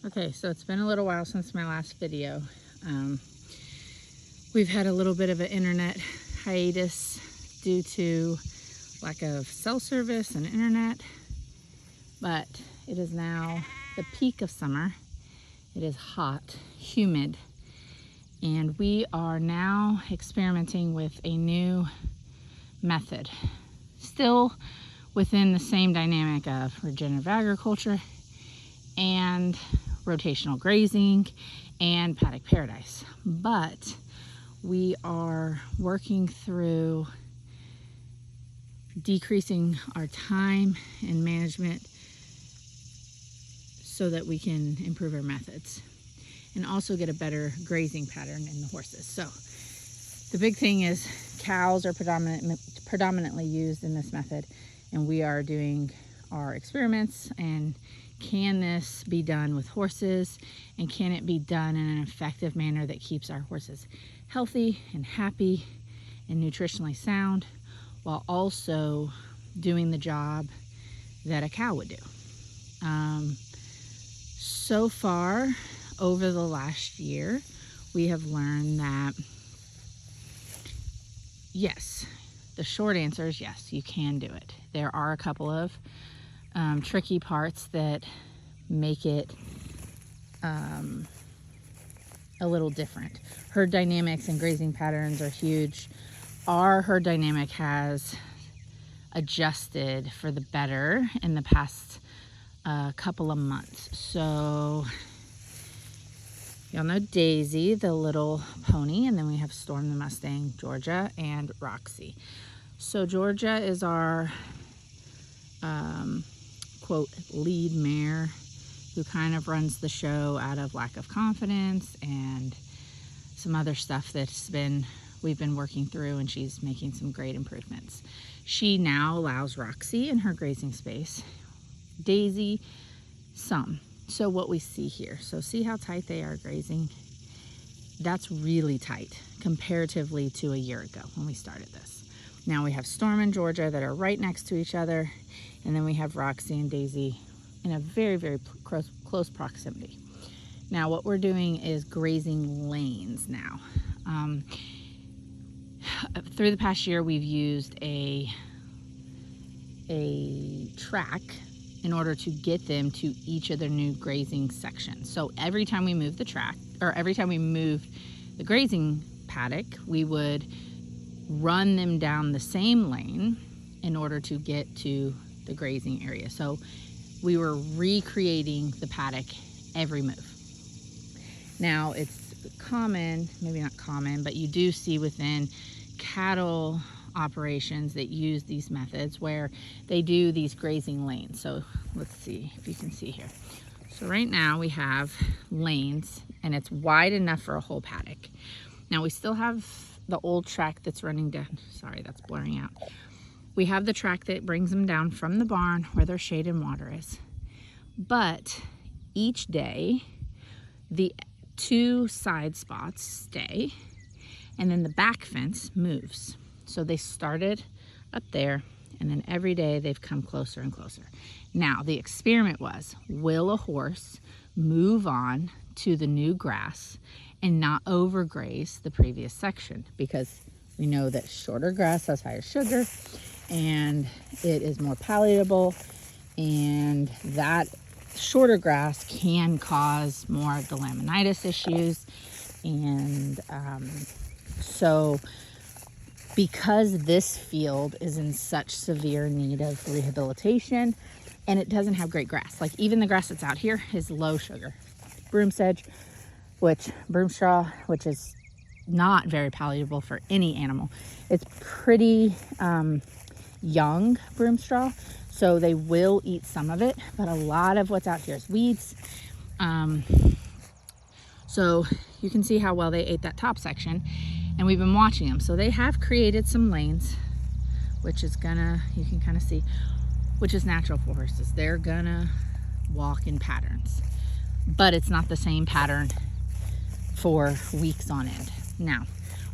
Okay, so it's been a little while since my last video. We've had a little bit of an internet hiatus due to lack of cell service and internet, but it is now the peak of summer. It is hot, humid, and we are now experimenting with a new method, still within the same dynamic of regenerative agriculture and rotational grazing and paddock paradise. But we are working through decreasing our time and management so that we can improve our methods and also get a better grazing pattern in the horses. So the big thing is cows are predominantly used in this method, and we are doing our experiments and can this be done with horses, and can it be done in an effective manner that keeps our horses healthy and happy and nutritionally sound while also doing the job that a cow would do. So far over the last year, we have learned that yes, the short answer is yes, you can do it. There are a couple of tricky parts that make it a little different. Herd dynamics and grazing patterns are huge. Our herd dynamic has adjusted for the better in the past couple of months. So y'all know Daisy, the little pony, and then we have Storm the Mustang, Georgia, and Roxy. So Georgia is our quote lead mare, who kind of runs the show out of lack of confidence and some other stuff we've been working through, and she's making some great improvements. She now allows Roxy in her grazing space, Daisy some. So what we see here, so see how tight they are grazing? That's really tight comparatively to a year ago when we started this. Now we have Storm and Georgia that are right next to each other, and then we have Roxy and Daisy in a very, very close proximity. Now what we're doing is grazing lanes now. Through the past year, we've used a track in order to get them to each of their new grazing sections. So every time we move the track, or every time we moved the grazing paddock, we would run them down the same lane in order to get to the grazing area. So we were recreating the paddock every move. Now it's common, maybe not common, but you do see within cattle operations that use these methods where they do these grazing lanes. So let's see if you can see here. So right now we have lanes, and it's wide enough for a whole paddock. Now we still have the old track that's running down. Sorry, that's blurring out. We have the track that brings them down from the barn where their shade and water is. But each day, the two side spots stay, and then the back fence moves. So they started up there, and then every day they've come closer and closer. Now, the experiment was, will a horse move on to the new grass and not overgraze the previous section? Because we know that shorter grass has higher sugar, and it is more palatable, and that shorter grass can cause more of the laminitis issues. And so because this field is in such severe need of rehabilitation, and it doesn't have great grass, like even the grass that's out here is low sugar. Broom straw, which is not very palatable for any animal. It's pretty young broom straw, so they will eat some of it, but a lot of what's out here is weeds. So you can see how well they ate that top section, and we've been watching them. So they have created some lanes, which is you can kind of see, which is natural for horses. They're gonna walk in patterns, but it's not the same pattern for weeks on end. Now,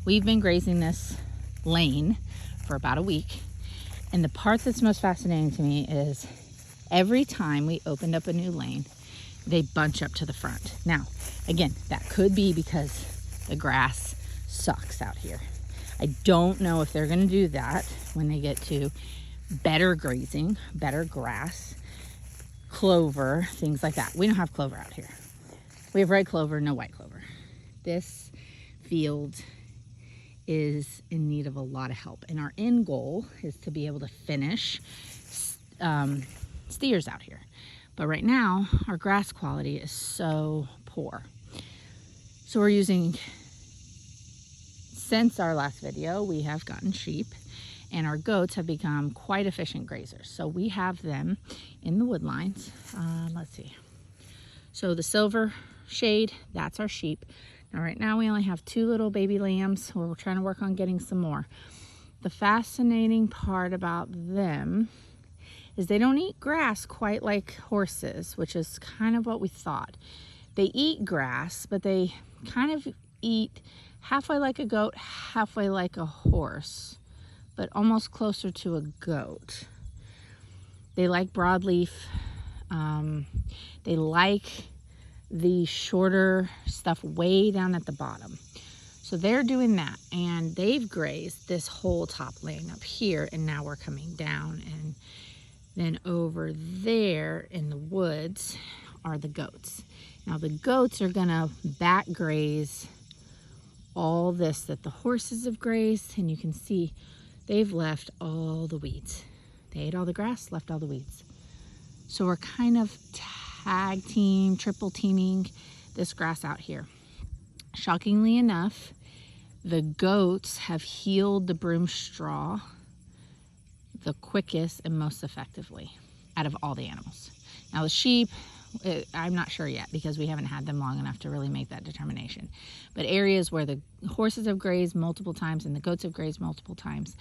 we've been grazing this lane for about a week, and the part that's most fascinating to me is every time we opened up a new lane, they bunch up to the front. Now, again, that could be because the grass sucks out here. I don't know if they're going to do that when they get to better grazing, better grass, clover, things like that. We don't have clover out here. We have red clover, no white clover. This field is in need of a lot of help, and our end goal is to be able to finish steers out here. But right now, our grass quality is so poor. So we're using, since our last video, we have gotten sheep, and our goats have become quite efficient grazers. So we have them in the wood lines. Let's see. So the silver shade, that's our sheep. Now right now we only have 2 little baby lambs. We're trying to work on getting some more. The fascinating part about them is they don't eat grass quite like horses, which is kind of what we thought. They eat grass, but they kind of eat halfway like a goat, halfway like a horse, but almost closer to a goat. They like broadleaf. They like the shorter stuff way down at the bottom. So they're doing that, and they've grazed this whole top lane up here, and now we're coming down, and then over there in the woods are the goats. Now the goats are gonna back graze all this that the horses have grazed, and you can see they've left all the weeds. They ate all the grass, left all the weeds. So we're kind of tag team, triple teaming this grass out here. Shockingly enough, the goats have healed the broom straw the quickest and most effectively out of all the animals. Now the sheep, I'm not sure yet because we haven't had them long enough to really make that determination. But areas where the horses have grazed multiple times and the goats have grazed multiple times,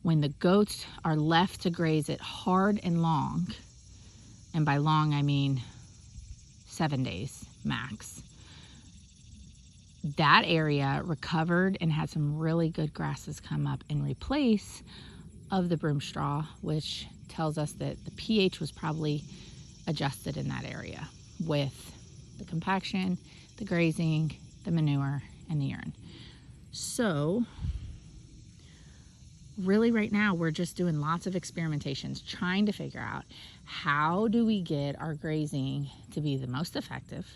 when the goats are left to graze it hard and long, and by long I mean 7 days max, that area recovered and had some really good grasses come up in replace of the broom straw, which tells us that the pH was probably adjusted in that area with the compaction, the grazing, the manure, and the urine. So really right now we're just doing lots of experimentations, trying to figure out how do we get our grazing to be the most effective,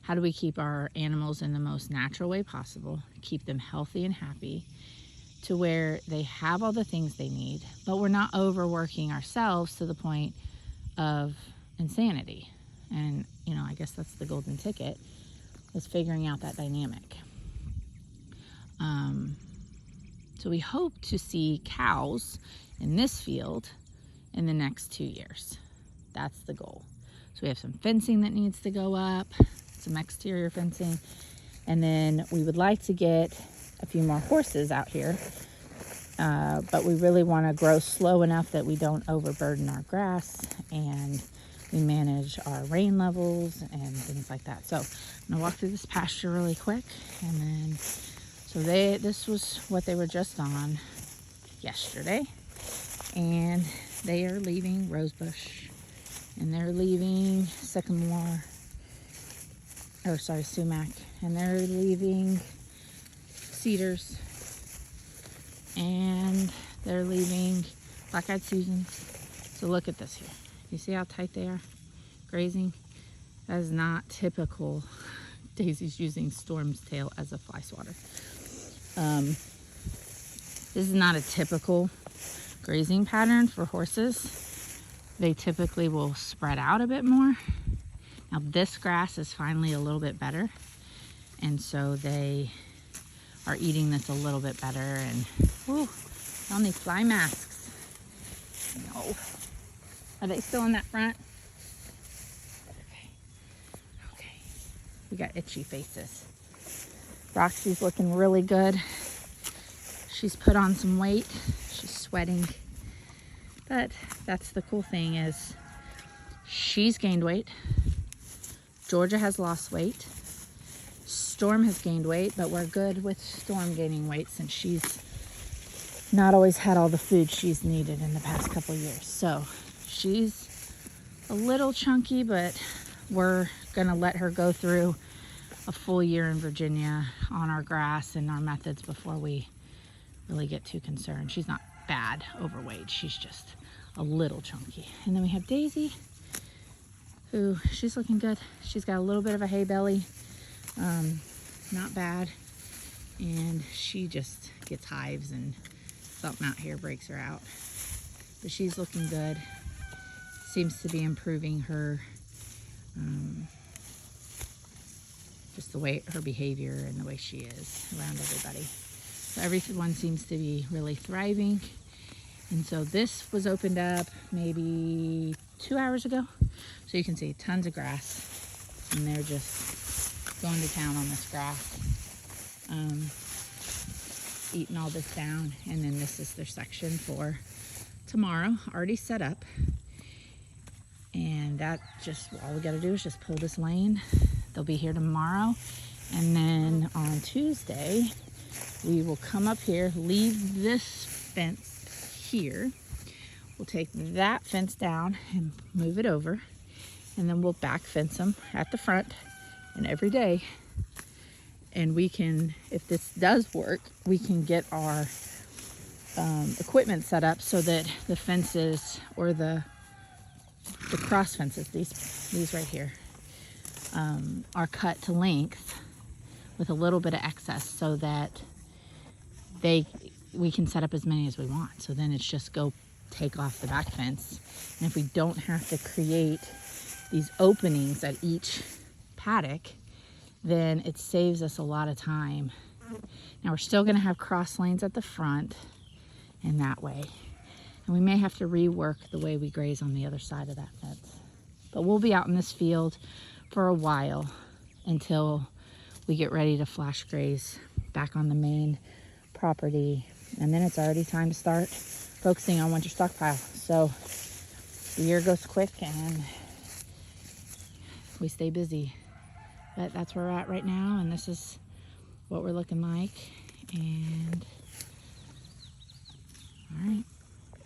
how do we keep our animals in the most natural way possible, keep them healthy and happy, to where they have all the things they need, but we're not overworking ourselves to the point of insanity. And you know, I guess that's the golden ticket, is figuring out that dynamic. So we hope to see cows in this field in the next 2 years. That's the goal. So we have some fencing that needs to go up, some exterior fencing, and then we would like to get a few more horses out here, but we really want to grow slow enough that we don't overburden our grass and we manage our rain levels and things like that. So I'm gonna walk through this pasture really quick, and then so this was what they were just on yesterday, and they are leaving rosebush, and they're leaving sycamore, sumac, and they're leaving cedars, and they're leaving black-eyed Susans. So look at this here. You see how tight they are grazing? That is not typical. Daisy's using Storm's tail as a fly swatter. This is not a typical grazing pattern for horses. They typically will spread out a bit more. Now this grass is finally a little bit better, and so they are eating this a little bit better. And whew, on these fly masks. No. Are they still in that front? Okay. We got itchy faces. Roxy's looking really good. She's put on some weight. She's sweating. But that's the cool thing, is she's gained weight. Georgia has lost weight. Storm has gained weight, but we're good with Storm gaining weight since she's not always had all the food she's needed in the past couple years. So she's a little chunky, but we're gonna let her go through a full year in Virginia on our grass and our methods before we really get too concerned. She's not bad overweight, she's just a little chunky. And then we have Daisy, who, she's looking good. She's got a little bit of a hay belly, not bad, and she just gets hives and something out here breaks her out. But she's looking good. Seems to be improving her, just the way her behavior and the way she is around everybody. So everyone seems to be really thriving. And so this was opened up maybe 2 hours ago. So you can see tons of grass, and they're just going to town on this grass, eating all this down. And then this is their section for tomorrow, already set up. And that just, all we gotta do is just pull this lane. They'll be here tomorrow. And then on Tuesday, we will come up here, leave this fence here. We'll take that fence down and move it over. And then we'll back fence them at the front and every day. And we can, if this does work, we can get our equipment set up so that the fences, or the cross fences, these right here, are cut to length with a little bit of excess, so that we can set up as many as we want. So then it's just go take off the back fence. And if we don't have to create these openings at each paddock, then it saves us a lot of time. Now we're still gonna have cross lanes at the front and that way. And we may have to rework the way we graze on the other side of that fence. But we'll be out in this field for a while until we get ready to flash graze back on the main property. And then it's already time to start focusing on winter stockpile. So the year goes quick and we stay busy. But that's where we're at right now, and this is what we're looking like. And all right.